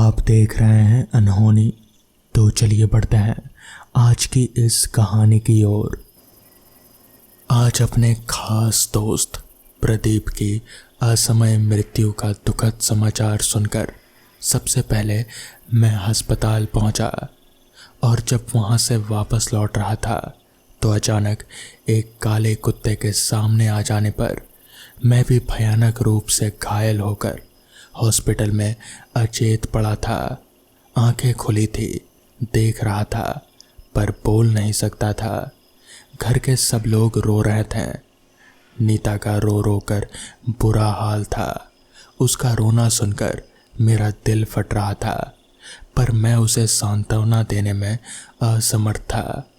आप देख रहे हैं अनहोनी। तो चलिए बढ़ते हैं आज की इस कहानी की ओर। आज अपने खास दोस्त प्रदीप की असमय मृत्यु का दुखद समाचार सुनकर सबसे पहले मैं अस्पताल पहुंचा और जब वहां से वापस लौट रहा था तो अचानक एक काले कुत्ते के सामने आ जाने पर मैं भी भयानक रूप से घायल होकर हॉस्पिटल में अचेत पड़ा था। आंखें खुली थी, देख रहा था पर बोल नहीं सकता था। घर के सब लोग रो रहे थे। नीता का रो रो कर बुरा हाल था। उसका रोना सुनकर मेरा दिल फट रहा था, पर मैं उसे सांत्वना देने में असमर्थ था।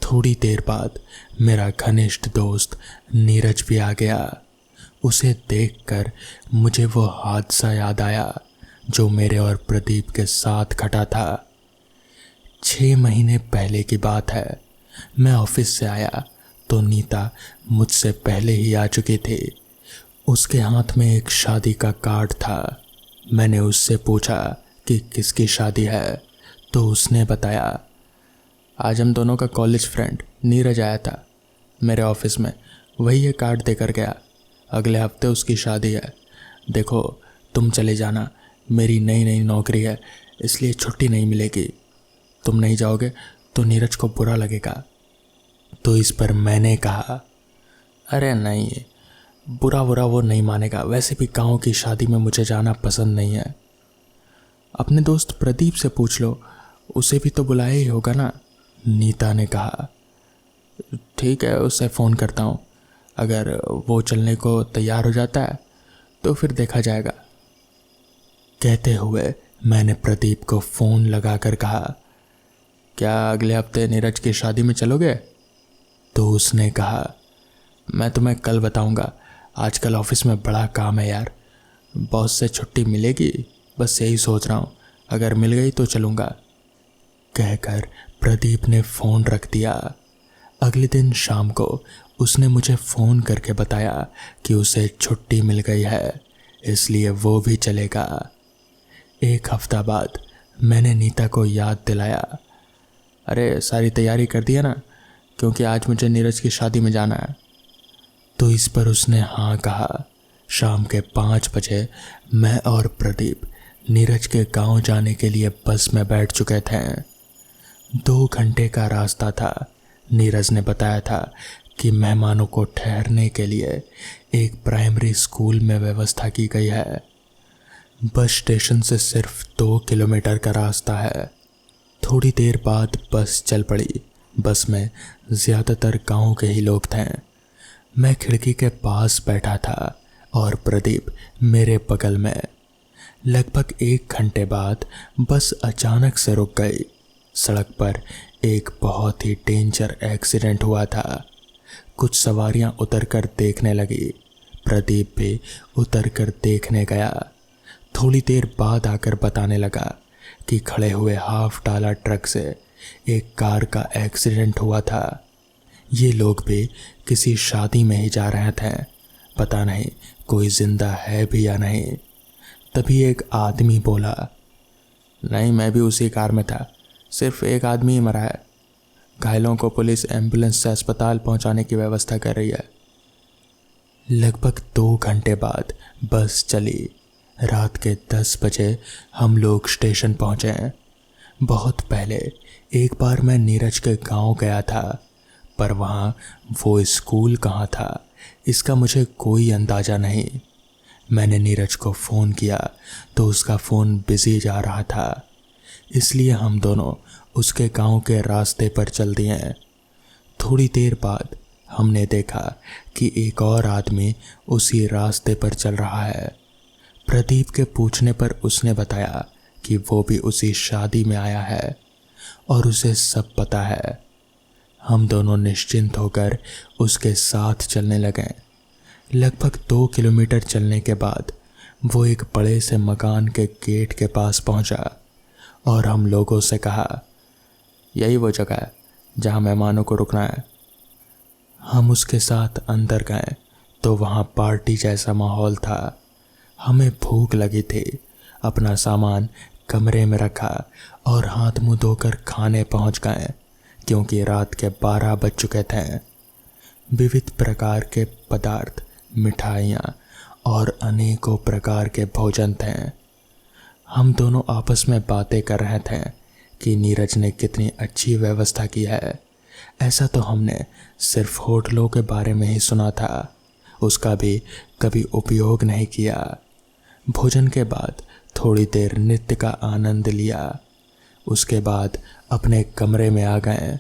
थोड़ी देर बाद मेरा घनिष्ठ दोस्त नीरज भी आ गया। उसे देखकर मुझे वो हादसा याद आया जो मेरे और प्रदीप के साथ घटा था। 6 महीने पहले की बात है। मैं ऑफिस से आया तो नीता मुझसे पहले ही आ चुकी थी। उसके हाथ में एक शादी का कार्ड था। मैंने उससे पूछा कि किसकी शादी है, तो उसने बताया, आज हम दोनों का कॉलेज फ्रेंड नीरज आया था मेरे ऑफिस में, वही ये कार्ड देकर गया। अगले हफ्ते उसकी शादी है। देखो, तुम चले जाना, मेरी नई नई नौकरी है इसलिए छुट्टी नहीं मिलेगी। तुम नहीं जाओगे तो नीरज को बुरा लगेगा। तो इस पर मैंने कहा, अरे नहीं, बुरा वो नहीं मानेगा। वैसे भी गांव की शादी में मुझे जाना पसंद नहीं है। अपने दोस्त प्रदीप से पूछ लो, उसे भी तो बुलाया ही होगा ना। नीता ने कहा, ठीक है, उससे फ़ोन करता हूँ। अगर वो चलने को तैयार हो जाता है तो फिर देखा जाएगा। कहते हुए मैंने प्रदीप को फ़ोन लगाकर कहा, क्या अगले हफ्ते नीरज की शादी में चलोगे? तो उसने कहा, मैं तुम्हें कल बताऊंगा, आजकल ऑफिस में बड़ा काम है यार। बॉस से छुट्टी मिलेगी, बस यही सोच रहा हूँ, अगर मिल गई तो चलूँगा। कहकर प्रदीप ने फ़ोन रख दिया। अगले दिन शाम को उसने मुझे फ़ोन करके बताया कि उसे छुट्टी मिल गई है, इसलिए वो भी चलेगा। एक हफ्ता बाद मैंने नीता को याद दिलाया, अरे सारी तैयारी कर दिया ना, क्योंकि आज मुझे नीरज की शादी में जाना है। तो इस पर उसने हाँ कहा। शाम के 5 बजे मैं और प्रदीप नीरज के गांव जाने के लिए बस में बैठ चुके थे। 2 घंटे का रास्ता था। नीरज ने बताया था कि मेहमानों को ठहरने के लिए एक प्राइमरी स्कूल में व्यवस्था की गई है। बस स्टेशन से सिर्फ 2 किलोमीटर का रास्ता है। थोड़ी देर बाद बस चल पड़ी। बस में ज़्यादातर गांव के ही लोग थे। मैं खिड़की के पास बैठा था और प्रदीप मेरे बगल में। लगभग 1 घंटे बाद बस अचानक से रुक गई। सड़क पर एक बहुत ही डेंजर एक्सीडेंट हुआ था। कुछ सवारियां उतरकर देखने लगी। प्रदीप भी उतरकर देखने गया। थोड़ी देर बाद आकर बताने लगा कि खड़े हुए हाफ डाला ट्रक से एक कार का एक्सीडेंट हुआ था। ये लोग भी किसी शादी में ही जा रहे थे। पता नहीं कोई जिंदा है भी या नहीं। तभी एक आदमी बोला, नहीं, मैं भी उसी कार में था, सिर्फ एक आदमी ही मरा है। घायलों को पुलिस एम्बुलेंस से अस्पताल पहुंचाने की व्यवस्था कर रही है। लगभग 2 घंटे बाद बस चली। रात के 10 बजे हम लोग स्टेशन पहुंचे। बहुत पहले एक बार मैं नीरज के गांव गया था, पर वहां वो स्कूल कहाँ था इसका मुझे कोई अंदाज़ा नहीं। मैंने नीरज को फ़ोन किया तो उसका फ़ोन बिजी जा रहा था, इसलिए हम दोनों उसके गांव के रास्ते पर चल दिए। थोड़ी देर बाद हमने देखा कि एक और आदमी उसी रास्ते पर चल रहा है। प्रदीप के पूछने पर उसने बताया कि वो भी उसी शादी में आया है और उसे सब पता है। हम दोनों निश्चिंत होकर उसके साथ चलने लगे। लगभग 2 किलोमीटर चलने के बाद वो एक बड़े से मकान के गेट के पास पहुंचा और हम लोगों से कहा, यही वो जगह है जहां मेहमानों को रुकना है। हम उसके साथ अंदर गए तो वहां पार्टी जैसा माहौल था। हमें भूख लगी थी। अपना सामान कमरे में रखा और हाथ मुंह धोकर खाने पहुंच गए, क्योंकि रात के 12 बज चुके थे। विविध प्रकार के पदार्थ, मिठाइयाँ और अनेकों प्रकार के भोजन थे। हम दोनों आपस में बातें कर रहे थे कि नीरज ने कितनी अच्छी व्यवस्था की है। ऐसा तो हमने सिर्फ होटलों के बारे में ही सुना था, उसका भी कभी उपयोग नहीं किया। भोजन के बाद थोड़ी देर नृत्य का आनंद लिया। उसके बाद अपने कमरे में आ गए।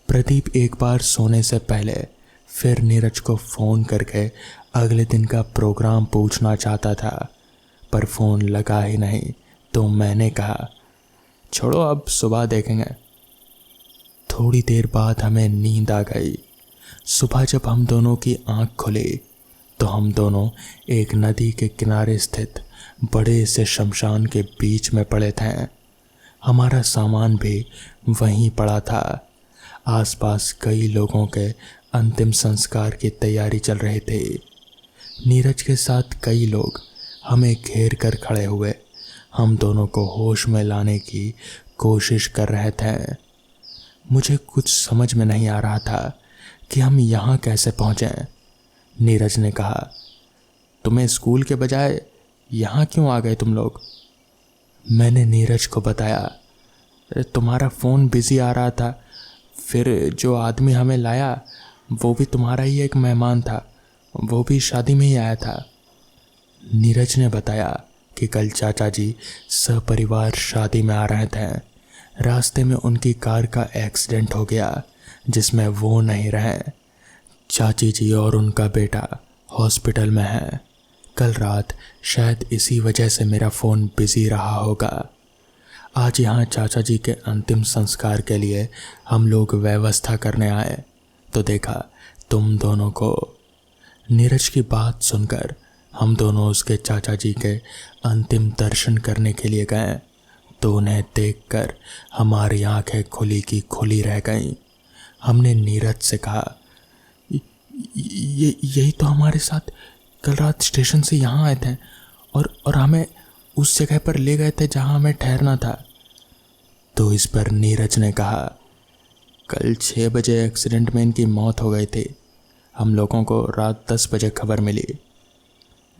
प्रदीप एक बार सोने से पहले फिर नीरज को फ़ोन करके अगले दिन का प्रोग्राम पूछना चाहता था, पर फ़ोन लगा ही नहीं। तो मैंने कहा, छोड़ो, अब सुबह देखेंगे। थोड़ी देर बाद हमें नींद आ गई। सुबह जब हम दोनों की आंख खुली तो हम दोनों एक नदी के किनारे स्थित बड़े से शमशान के बीच में पड़े थे। हमारा सामान भी वहीं पड़ा था। आसपास कई लोगों के अंतिम संस्कार की तैयारी चल रही थी। नीरज के साथ कई लोग हमें घेर कर खड़े हुए हम दोनों को होश में लाने की कोशिश कर रहे थे। मुझे कुछ समझ में नहीं आ रहा था कि हम यहाँ कैसे पहुँचे। नीरज ने कहा, तुम्हें स्कूल के बजाय यहाँ क्यों आ गए तुम लोग? मैंने नीरज को बताया, तुम्हारा फ़ोन बिज़ी आ रहा था, फिर जो आदमी हमें लाया वो भी तुम्हारा ही एक मेहमान था, वो भी शादी में ही आया था। नीरज ने बताया कि कल चाचा जी सपरिवार शादी में आ रहे थे। रास्ते में उनकी कार का एक्सीडेंट हो गया, जिसमें वो नहीं रहे। चाची जी और उनका बेटा हॉस्पिटल में है। कल रात शायद इसी वजह से मेरा फ़ोन बिज़ी रहा होगा। आज यहाँ चाचा जी के अंतिम संस्कार के लिए हम लोग व्यवस्था करने आए तो देखा तुम दोनों को। नीरज की बात सुनकर हम दोनों उसके चाचा जी के अंतिम दर्शन करने के लिए गए तो उन्हें देखकर हमारी आंखें खुली की खुली रह गईं। हमने नीरज से कहा, यही तो हमारे साथ कल रात स्टेशन से यहाँ आए थे और हमें उस जगह पर ले गए थे जहाँ हमें ठहरना था। तो इस पर नीरज ने कहा, कल 6 बजे एक्सीडेंट में इनकी मौत हो गई थी। हम लोगों को रात 10 बजे खबर मिली।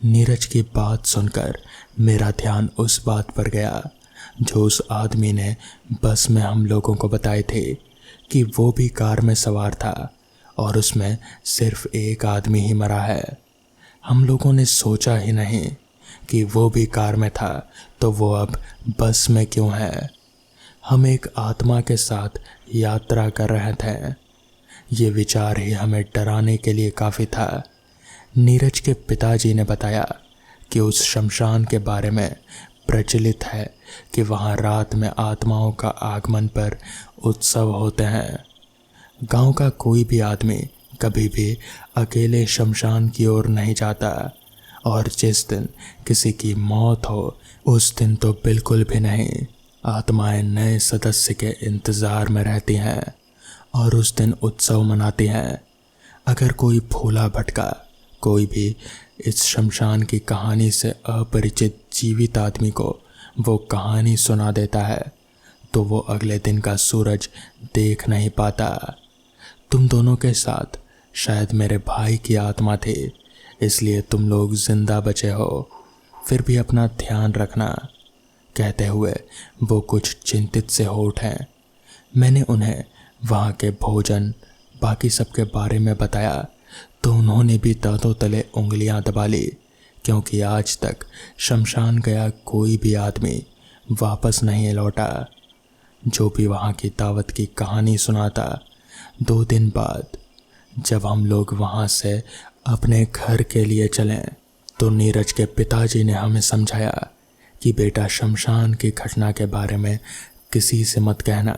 नीरज की बात सुनकर मेरा ध्यान उस बात पर गया जो उस आदमी ने बस में हम लोगों को बताए थे कि वो भी कार में सवार था और उसमें सिर्फ एक आदमी ही मरा है। हम लोगों ने सोचा ही नहीं कि वो भी कार में था तो वो अब बस में क्यों है। हम एक आत्मा के साथ यात्रा कर रहे थे। ये विचार ही हमें डराने के लिए काफ़ी था। नीरज के पिताजी ने बताया कि उस शमशान के बारे में प्रचलित है कि वहाँ रात में आत्माओं का आगमन पर उत्सव होते हैं। गांव का कोई भी आदमी कभी भी अकेले शमशान की ओर नहीं जाता और जिस दिन किसी की मौत हो उस दिन तो बिल्कुल भी नहीं। आत्माएं नए सदस्य के इंतज़ार में रहती हैं और उस दिन उत्सव मनाती हैं। अगर कोई भूला भटका कोई भी इस शमशान की कहानी से अपरिचित जीवित आदमी को वो कहानी सुना देता है तो वो अगले दिन का सूरज देख नहीं पाता। तुम दोनों के साथ शायद मेरे भाई की आत्मा थी, इसलिए तुम लोग जिंदा बचे हो। फिर भी अपना ध्यान रखना। कहते हुए वो कुछ चिंतित से हो उठे। मैंने उन्हें वहाँ के भोजन बाकी सब के बारे में बताया तो उन्होंने भी दांतों तले उंगलियां दबा ली, क्योंकि आज तक शमशान गया कोई भी आदमी वापस नहीं लौटा जो भी वहाँ की दावत की कहानी सुनाता। 2 दिन बाद जब हम लोग वहाँ से अपने घर के लिए चलें तो नीरज के पिताजी ने हमें समझाया कि बेटा, शमशान की घटना के बारे में किसी से मत कहना,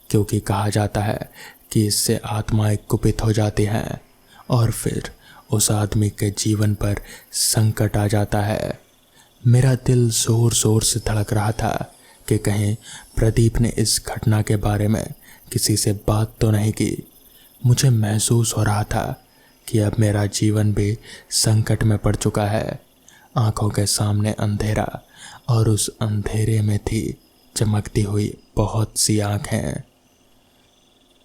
क्योंकि कहा जाता है कि इससे आत्माएं कुपित हो जाती हैं और फिर उस आदमी के जीवन पर संकट आ जाता है। मेरा दिल ज़ोर ज़ोर से धड़क रहा था कि कहीं प्रदीप ने इस घटना के बारे में किसी से बात तो नहीं की। मुझे महसूस हो रहा था कि अब मेरा जीवन भी संकट में पड़ चुका है। आंखों के सामने अंधेरा और उस अंधेरे में थी चमकती हुई बहुत सी आंखें।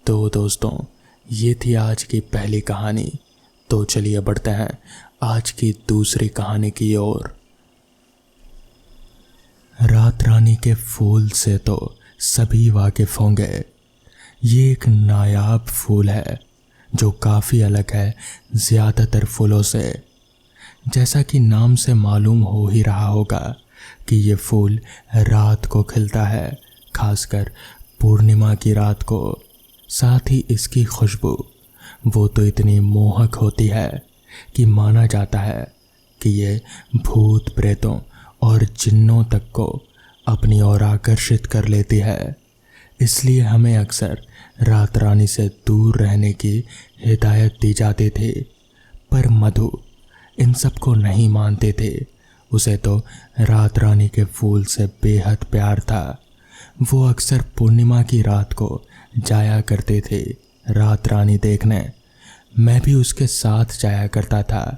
तो दोस्तों, ये थी आज की पहली कहानी। तो चलिए बढ़ते हैं आज की दूसरी कहानी की ओर। रात रानी के फूल से तो सभी वाकिफ होंगे। ये एक नायाब फूल है जो काफ़ी अलग है ज़्यादातर फूलों से। जैसा कि नाम से मालूम हो ही रहा होगा कि ये फूल रात को खिलता है, खासकर पूर्णिमा की रात को। साथ ही इसकी खुशबू वो तो इतनी मोहक होती है कि माना जाता है कि ये भूत प्रेतों और जिन्नों तक को अपनी ओर आकर्षित कर लेती है। इसलिए हमें अक्सर रात रानी से दूर रहने की हिदायत दी जाती थी। पर मधु इन सब को नहीं मानते थे। उसे तो रात रानी के फूल से बेहद प्यार था। वो अक्सर पूर्णिमा की रात को जाया करते थे रात रानी देखने। मैं भी उसके साथ जाया करता था।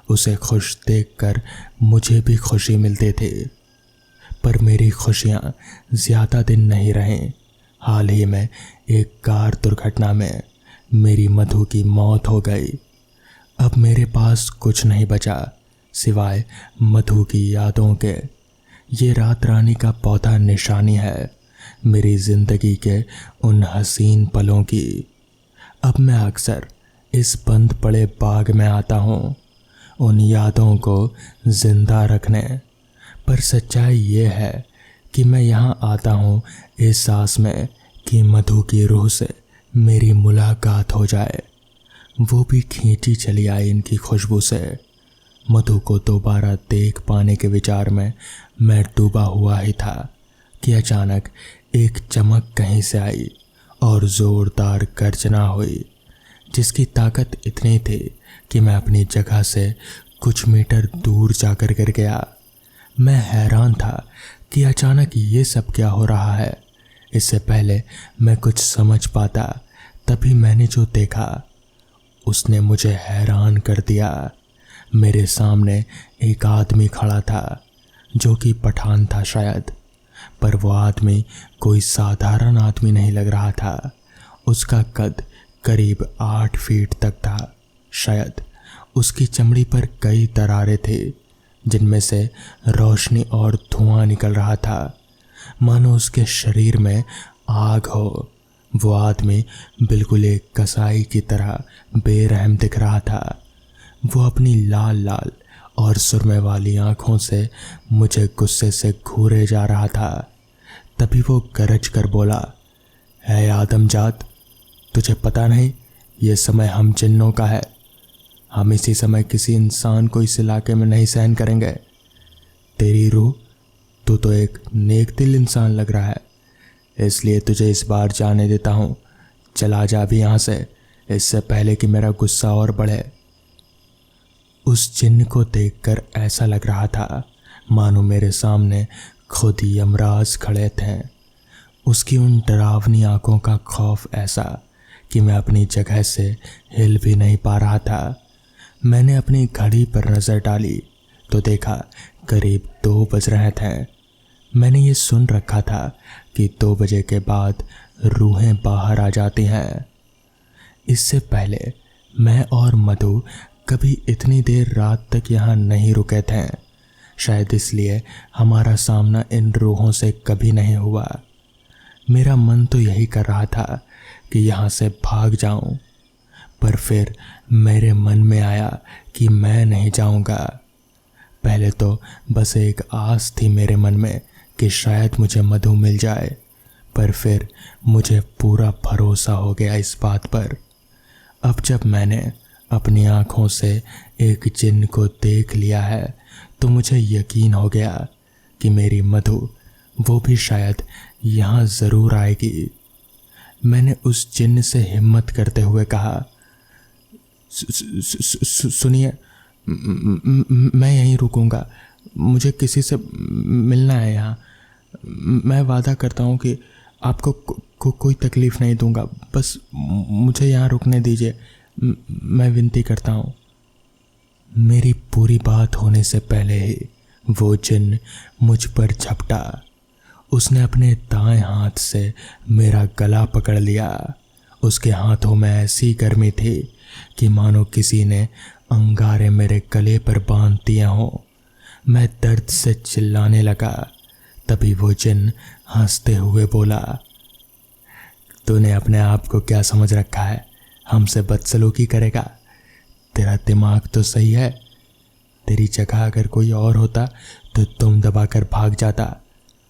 उसे खुश देखकर मुझे भी खुशी मिलती थी। पर मेरी खुशियाँ ज़्यादा दिन नहीं रहें। हाल ही में एक कार दुर्घटना में मेरी मधु की मौत हो गई। अब मेरे पास कुछ नहीं बचा सिवाय मधु की यादों के। ये रात रानी का पौधा निशानी है मेरी ज़िंदगी के उन हसीन पलों की। अब मैं अक्सर इस बंद पड़े बाग में आता हूँ उन यादों को ज़िंदा रखने। पर सच्चाई ये है कि मैं यहाँ आता हूँ इस आस में कि मधु की रूह से मेरी मुलाकात हो जाए। वो भी खींची चली आई इनकी खुशबू से। मधु को दोबारा देख पाने के विचार में मैं डूबा हुआ ही था कि अचानक एक चमक कहीं से आई और ज़ोरदार गर्जना हुई, जिसकी ताकत इतनी थी कि मैं अपनी जगह से कुछ मीटर दूर जाकर गिर गया। मैं हैरान था कि अचानक ये सब क्या हो रहा है। इससे पहले मैं कुछ समझ पाता तभी मैंने जो देखा उसने मुझे हैरान कर दिया। मेरे सामने एक आदमी खड़ा था जो कि पठान था शायद, पर वो आदमी कोई साधारण आदमी नहीं लग रहा था। उसका कद करीब 8 फीट तक था शायद। उसकी चमड़ी पर कई दरारें थी जिनमें से रोशनी और धुआं निकल रहा था, मानो उसके शरीर में आग हो। वो आदमी बिल्कुल एक कसाई की तरह बेरहम दिख रहा था। वो अपनी लाल लाल और सुरमे वाली आंखों से मुझे गुस्से से घूरे जा रहा था। तभी वो गरज कर बोला, है आदमजात, तुझे पता नहीं ये समय हम जिन्नों का है। हम इसी समय किसी इंसान को इस इलाके में नहीं सहन करेंगे। तेरी रूह, तू तो एक नेक दिल इंसान लग रहा है, इसलिए तुझे इस बार जाने देता हूँ। चला जा भी यहाँ से, इससे पहले कि मेरा गुस्सा और बढ़े। उस जिन्न को देखकर ऐसा लग रहा था मानो मेरे सामने खुद यमराज खड़े थे। उसकी उन डरावनी आंखों का खौफ ऐसा कि मैं अपनी जगह से हिल भी नहीं पा रहा था। मैंने अपनी घड़ी पर नज़र डाली तो देखा करीब 2 बज रहे थे। मैंने ये सुन रखा था कि 2 बजे के बाद रूहें बाहर आ जाती हैं। इससे पहले मैं और मधु कभी इतनी देर रात तक यहाँ नहीं रुके थे। शायद इसलिए हमारा सामना इन रूहों से कभी नहीं हुआ। मेरा मन तो यही कर रहा था कि यहाँ से भाग जाऊं, पर फिर मेरे मन में आया कि मैं नहीं जाऊंगा। पहले तो बस एक आस थी मेरे मन में कि शायद मुझे मधु मिल जाए, पर फिर मुझे पूरा भरोसा हो गया इस बात पर। अब जब मैंने अपनी आँखों से एक जिन्न को देख लिया है तो मुझे यकीन हो गया कि मेरी मधु वो भी शायद यहाँ ज़रूर आएगी। मैंने उस जिन्न से हिम्मत करते हुए कहा, सुनिए, मैं यहीं रुकूंगा। मुझे किसी से मिलना है यहाँ। मैं वादा करता हूँ कि आपको कोई तकलीफ़ नहीं दूंगा। बस मुझे यहाँ रुकने दीजिए, मैं विनती करता हूँ। मेरी पूरी बात होने से पहले ही वो जिन्न मुझ पर झपटा। उसने अपने दाएं हाथ से मेरा गला पकड़ लिया। उसके हाथों में ऐसी गर्मी थी कि मानो किसी ने अंगारे मेरे गले पर बांध दिए हों। मैं दर्द से चिल्लाने लगा। तभी वो जिन्न हंसते हुए बोला, तूने अपने आप को क्या समझ रखा है? हमसे बदसलूकी करेगा? तेरा दिमाग तो सही है। तेरी जगह अगर कोई और होता तो तुम दबाकर भाग जाता।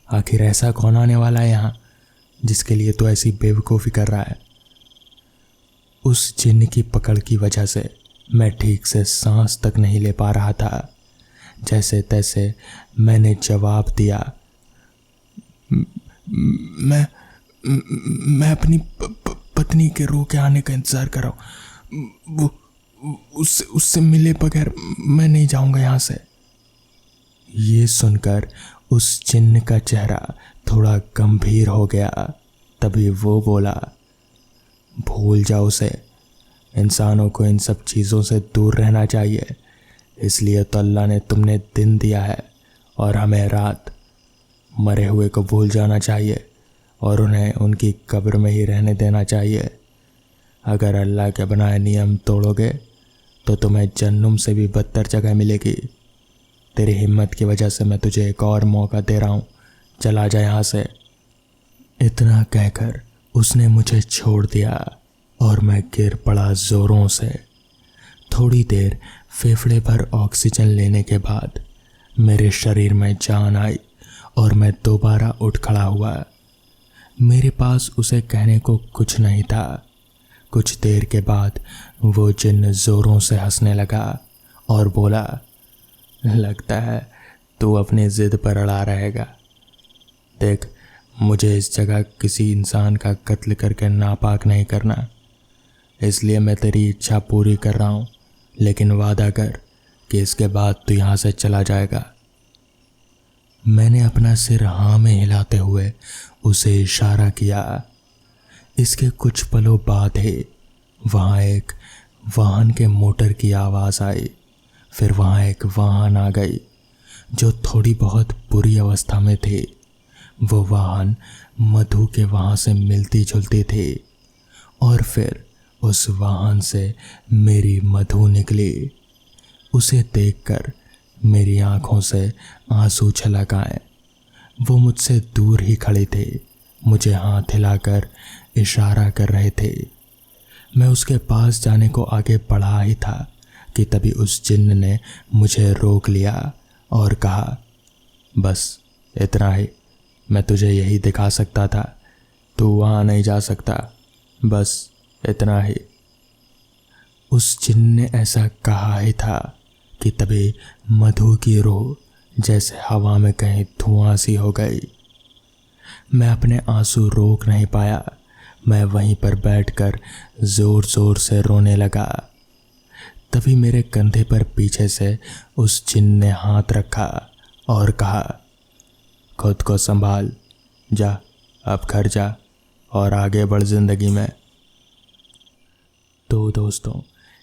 आखिर ऐसा कौन आने वाला है यहाँ जिसके लिए तो ऐसी बेवकूफ़ी कर रहा है? उस जिन्न की पकड़ की वजह से मैं ठीक से सांस तक नहीं ले पा रहा था। जैसे तैसे मैंने जवाब दिया, मैं अपनी पत्नी के रो के आने का इंतज़ार कर रहा हूँ। वो उससे मिले बगैर मैं नहीं जाऊँगा यहाँ से। ये सुनकर उस जिन्न का चेहरा थोड़ा गंभीर हो गया। तभी वो बोला, भूल जाओ उसे। इंसानों को इन सब चीज़ों से दूर रहना चाहिए। इसलिए तो अल्लाह ने तुमने दिन दिया है और हमें रात। मरे हुए को भूल जाना चाहिए और उन्हें उनकी कब्र में ही रहने देना चाहिए। अगर अल्लाह के बनाए नियम तोड़ोगे तो तुम्हें जन्नुम से भी बदतर जगह मिलेगी। तेरी हिम्मत की वजह से मैं तुझे एक और मौका दे रहा हूँ, चला जा यहाँ से। इतना कहकर उसने मुझे छोड़ दिया और मैं गिर पड़ा ज़ोरों से। थोड़ी देर फेफड़े भर ऑक्सीजन लेने के बाद मेरे शरीर में जान आई और मैं दोबारा उठ खड़ा हुआ। मेरे पास उसे कहने को कुछ नहीं था। कुछ देर के बाद वो जिन्न ज़ोरों से हंसने लगा और बोला, लगता है तू अपनी ज़िद पर अड़ा रहेगा। देख, मुझे इस जगह किसी इंसान का कत्ल करके नापाक नहीं करना, इसलिए मैं तेरी इच्छा पूरी कर रहा हूँ, लेकिन वादा कर कि इसके बाद तू यहाँ से चला जाएगा। मैंने अपना सिर हाँ में हिलाते हुए उसे इशारा किया। इसके कुछ पलों बाद ही वहाँ एक वाहन के मोटर की आवाज़ आई। फिर वहाँ एक वाहन आ गई जो थोड़ी बहुत बुरी अवस्था में थी। वो वाहन मधु के वहाँ से मिलती जुलती थी और फिर उस वाहन से मेरी मधु निकली। उसे देखकर मेरी आंखों से आंसू छलक आए। वो मुझसे दूर ही खड़े थे, मुझे हाथ हिलाकर इशारा कर रहे थे। मैं उसके पास जाने को आगे बढ़ा ही था कि तभी उस जिन्न ने मुझे रोक लिया और कहा, बस इतना ही, मैं तुझे यही दिखा सकता था, तू वहाँ नहीं जा सकता, बस इतना ही। उस जिन्न ने ऐसा कहा ही था कि तभी मधु की रूह जैसे हवा में कहीं धुआं सी हो गई। मैं अपने आंसू रोक नहीं पाया। मैं वहीं पर बैठकर ज़ोर ज़ोर से रोने लगा। तभी मेरे कंधे पर पीछे से उस जिन्न ने हाथ रखा और कहा, खुद को संभाल, जा अब घर जा और आगे बढ़ ज़िंदगी में। तो दोस्तों,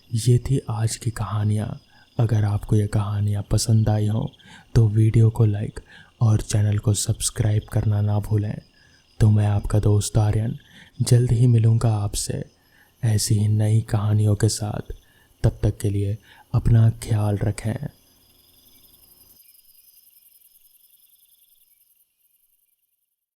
ये थी आज की कहानियाँ। अगर आपको ये कहानियाँ पसंद आई हों तो वीडियो को लाइक और चैनल को सब्सक्राइब करना ना भूलें। तो मैं आपका दोस्त आर्यन जल्द ही मिलूँगा आपसे ऐसी ही नई कहानियों के साथ। तब तक के लिए अपना ख्याल रखें।